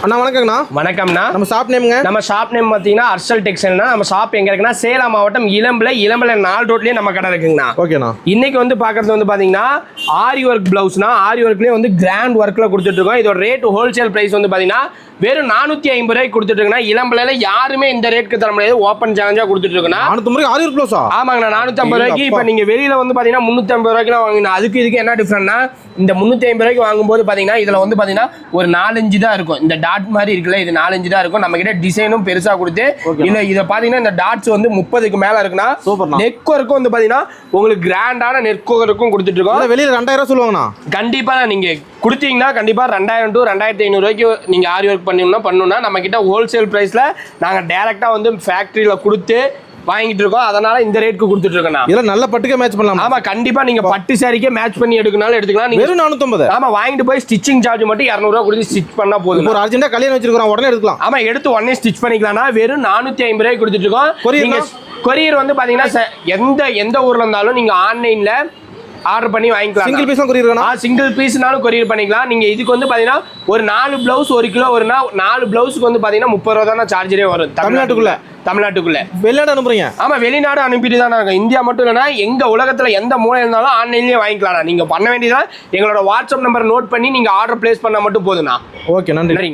அண்ணா வணக்கங்கண்ணா. வணக்கம்ண்ணா. நம்ம ஷாப் நேமுங்க? நம்ம ஷாப் நேம் பார்த்தீங்கன்னா ஹர்ஷல் டெக்ஸ்டைல்னா. நம்ம ஷாப் எங்க இருக்குன்னா சேலம் மாவட்டம் இளம்பிள்ளை 4 ரோட்லயே நம்ம கடை இருக்குங்கண்ணா. ஓகேண்ணா. இன்னைக்கு வந்து பாக்குறது வந்து பாத்தீங்கன்னா ஆரி ஒர்க் பிளவுஸ்னா, ஆரி ஒர்க்லயே வந்து கிராண்ட் ஒர்க்ல கொடுத்துட்டு இருக்கோம். இதோட ரேட் ஹோல்சேல் பிரைஸ் வந்து பாத்தீங்கன்னா வெறும் 450 ரூபாய்க்கு கொடுத்துட்டு இருக்கோம்னா. இளம்பிள்ளையில யாருமே இந்த ரேட்க்கு தர முடியாது. ஓப்பன் சேலஞ்சா கொடுத்துட்டு இருக்கோம்னா 450 ஆரி ஒர்க் பிளவுஸா? ஆமாங்கண்ணா. 450 ரூபாய்க்கு. இப்ப நீங்க வெளியில வந்து பாத்தீங்கன்னா 350 ரூபாய்க்கு வாங்கினா அதுக்கு இதுக்கு என்ன டிஃபரெண்ட்னா, இந்த 350 ரூபாய்க்கு வாங்கும்போது பாத்தீங்கன்னா இதுல வந்து பாத்தீங்கன்னா ஒரு 4-5 தான் இருக்கும். இந்த டாட் மாதிரி இருக்குல்ல, இது 4-5 தான் இருக்கும். நம்ம கிட்ட டிசைனும் பெருசா கொடுத்து இல்ல இத பாத்தீங்கன்னா இந்த டாட்ஸ் வந்து 30க்கு மேல இருக்குன்னா நெக் ஒர்க்கும் வந்து பாத்தீங்கன்னா உங்களுக்கு கிராண்டான நெக் ஒர்க்கும் கொடுத்துட்டு இருக்கோம். வெளியில 2000 சொல்லுவாங்கண்ணா. கண்டிப்பா நீங்க கொடுத்தீங்கன்னா கண்டிப்பா 2000 to 2500 ரூபாய்க்கு நீங்க ஆரி ஒர்க் பண்ணணும்னா நம்ம கிட்ட ஹோல்சேல் பிரைஸ்ல நாங்க டைரக்டா வந்து ஃபேக்டரியில கொடுத்து வாங்கிட்டு இருக்கோம். அதனால இந்த ரேட்க்கு கொடுத்துட்டு இருக்கோம். இதெல்லாம் நல்ல பட்டுக்கே மேட்ச் பண்ணலாம். ஆமா கண்டிப்பா நீங்க பட்டு சாரிக்கே மேட்ச் பண்ணி எடுக்கனாலும் எடுத்துக்கலாம். நீங்க வெறும் 450. ஆமா வாங்கிட்டு போய் ஸ்டிச்சிங் சார்ஜ் மட்டும் 200 ரூபாய் கொடுத்து ஸ்டிச் பண்ணா போதும். ஒரு அர்ஜென்ட்டா கல்யாணம் வச்சிருக்கோம் உடனே எடுக்கலாம். ஆமா எடுத்து உடனே ஸ்டிச் பண்ணிக்கலாம்னா வெறும் 450 ரூபாய் கொடுத்துட்டு இருக்கோம். கொரியர் வந்து பாத்தீங்கன்னா எந்த ஊர்ல இருந்தாலும் நீங்க ஆன்லைன்ல ஆர்டர் பண்ணி வாங்கிக்கலாம். சிங்கிள் பீஸ் கொரியர் சிங்கிள் பீஸ்னாலும் கொரியர் பண்ணிக்கலாம். நீங்க இதுக்கு வந்து பாத்தீங்கன்னா ஒரு 4 பிளவுஸ் 1 கிலோ வரும்னா 4 பிளவுஸ்க்கு வந்து பாத்தீங்கன்னா 30 ரூபா தான் சார்ஜரே வரும். தமிழ்நாட்டுக்குள்ள வெளிநாடு அனுப்புறீங்க? ஆமா வெளிநாடு அனுப்பிட்டு தான் இருக்கும். இந்தியா மட்டும் இல்லைன்னா எங்க உலகத்துல எந்த மூலை இருந்தாலும் ஆன்லைன்லயே வாங்கிக்கலாம். நீங்க பண்ண வேண்டியதான் எங்களோட வாட்ஸ்அப் நம்பர் நோட் பண்ணி நீங்க ஆர்டர் பிளேஸ் பண்ண மட்டும் போதும்ண்ணா. ஓகே நன்றி.